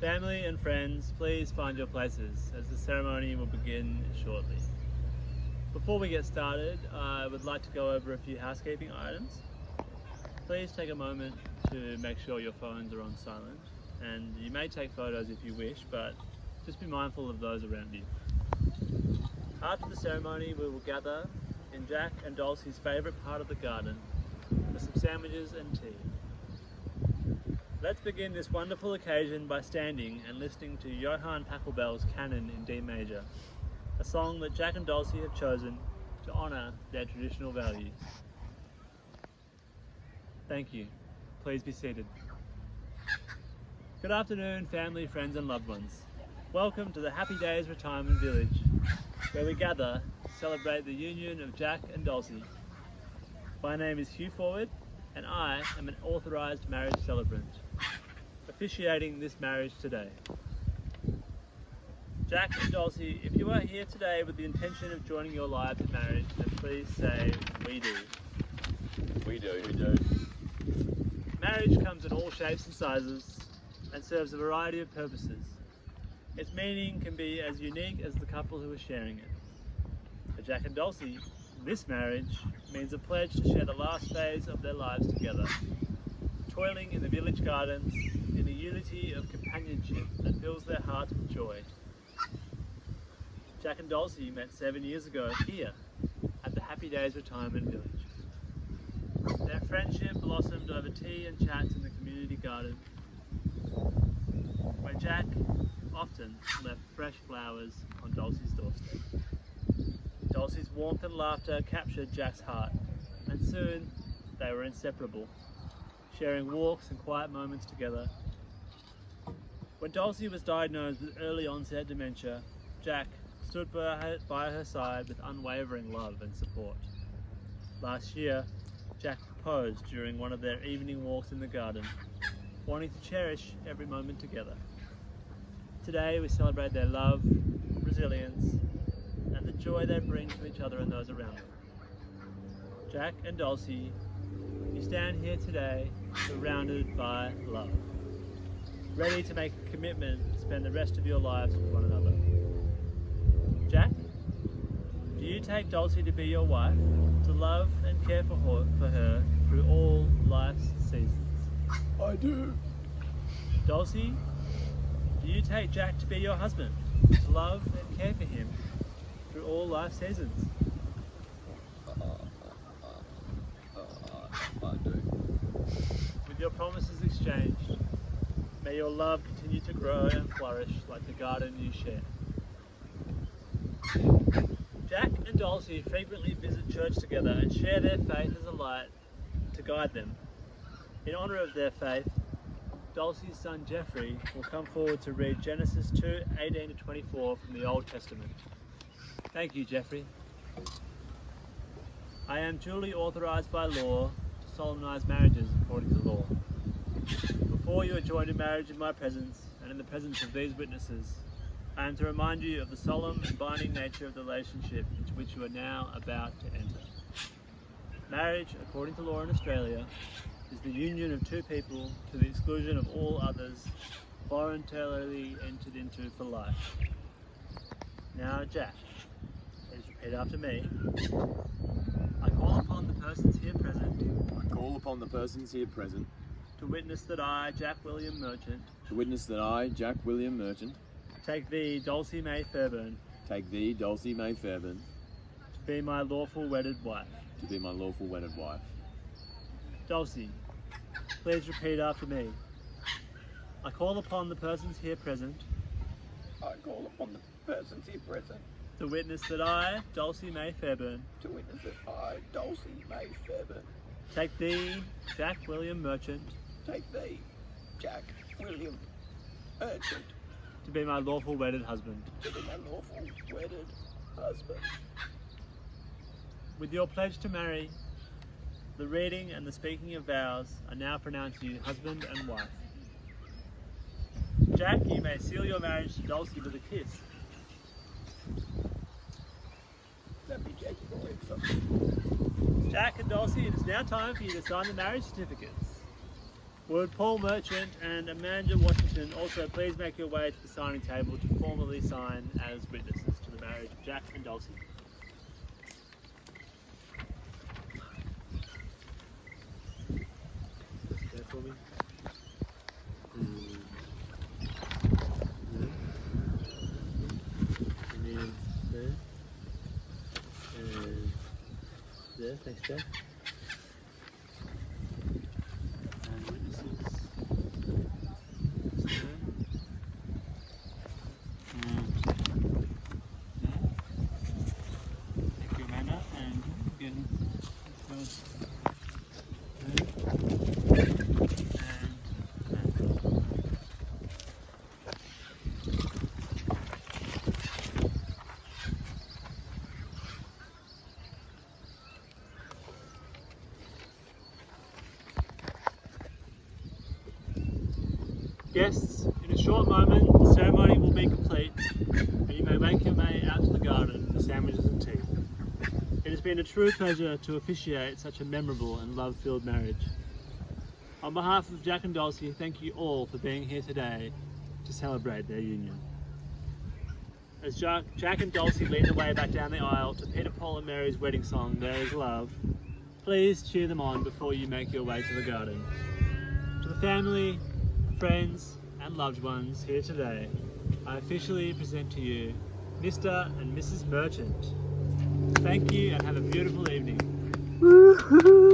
Family and friends, please find your places as the ceremony will begin shortly. Before we get started, I would like to go over a few housekeeping items. Please take a moment to make sure your phones are on silent, and you may take photos if you wish, but just be mindful of those around you. After the ceremony, we will gather in Jack and Dulcie's favourite part of the garden for some sandwiches and tea. Let's begin this wonderful occasion by standing and listening to Johann Pachelbel's Canon in D major, a song that Jack and Dulcie have chosen to honour their traditional values. Thank you. Please be seated. Good afternoon, family, friends and loved ones. Welcome to the Happy Days Retirement Village, where we gather to celebrate the union of Jack and Dulcie. My name is Hugh Forward, and I am an authorised marriage celebrant, officiating this marriage today. Jack and Dulcie, if you are here today with the intention of joining your lives in marriage, then please say, we do. We do. Marriage comes in all shapes and sizes and serves a variety of purposes. Its meaning can be as unique as the couple who are sharing it. For Jack and Dulcie, this marriage means a pledge to share the last phase of their lives together, toiling in the village gardens in a unity of companionship that fills their hearts with joy. Jack and Dulcie met 7 years ago here at the Happy Days Retirement Village. Their friendship blossomed over tea and chats in the community garden, where Jack often left fresh flowers on Dulcie's doorstep. Dulcie's warmth and laughter captured Jack's heart, and soon they were inseparable, sharing walks and quiet moments together. When Dulcie was diagnosed with early onset dementia, Jack stood by her side with unwavering love and support. Last year, Jack proposed during one of their evening walks in the garden, wanting to cherish every moment together. Today we celebrate their love, resilience, and the joy they bring to each other and those around them. Jack and Dulcie, you stand here today surrounded by love, ready to make a commitment to spend the rest of your lives with one another. Jack, do you take Dulcie to be your wife, to love and care for her through all life's seasons? I do. Dulcie, do you take Jack to be your husband, to love and care for him through all life seasons? I do. With your promises exchanged, may your love continue to grow and flourish like the garden you share. Jack and Dulcie frequently visit church together and share their faith as a light to guide them. In honour of their faith, Dulcie's son Jeffrey will come forward to read Genesis 2:18-24 from the Old Testament. Thank you, Jeffrey. I am duly authorised by law to solemnise marriages according to law. Before you are joined in marriage in my presence and in the presence of these witnesses, I am to remind you of the solemn and binding nature of the relationship into which you are now about to enter. Marriage, according to law in Australia, is the union of two people to the exclusion of all others voluntarily entered into for life. Now, Jack, please repeat after me. I call upon the persons here present to witness that I, Jack William Merchant, take thee, Dulcie May Fairburn, to be my lawful wedded wife. Dulcie, please repeat after me. I call upon the persons here present to witness that I, Dulcie May Fairburn, take thee, Jack William Merchant, to be my lawful wedded husband. With your pledge to marry, the reading and the speaking of vows are now pronounced you husband and wife. Jack, you may seal your marriage to Dulcie with a kiss. Jack and Dulcie, it is now time for you to sign the marriage certificates. Would Paul Merchant and Amanda Washington also please make your way to the signing table to formally sign as witnesses to the marriage of Jack and Dulcie? There for me. And then there. And there, thanks Jack. And witnesses. Thank you, Amanda. And again, guests, in a short moment the ceremony will be complete and you may make your way out to the garden for sandwiches and tea. It has been a true pleasure to officiate such a memorable and love-filled marriage. On behalf of Jack and Dulcie, thank you all for being here today to celebrate their union. As Jack and Dulcie lead the way back down the aisle to Peter, Paul and Mary's wedding song, There Is Love, please cheer them on before you make your way to the garden. To the family, friends and loved ones here today, I officially present to you Mr. and Mrs. Merchant. Thank you and have a beautiful evening. Woo-hoo.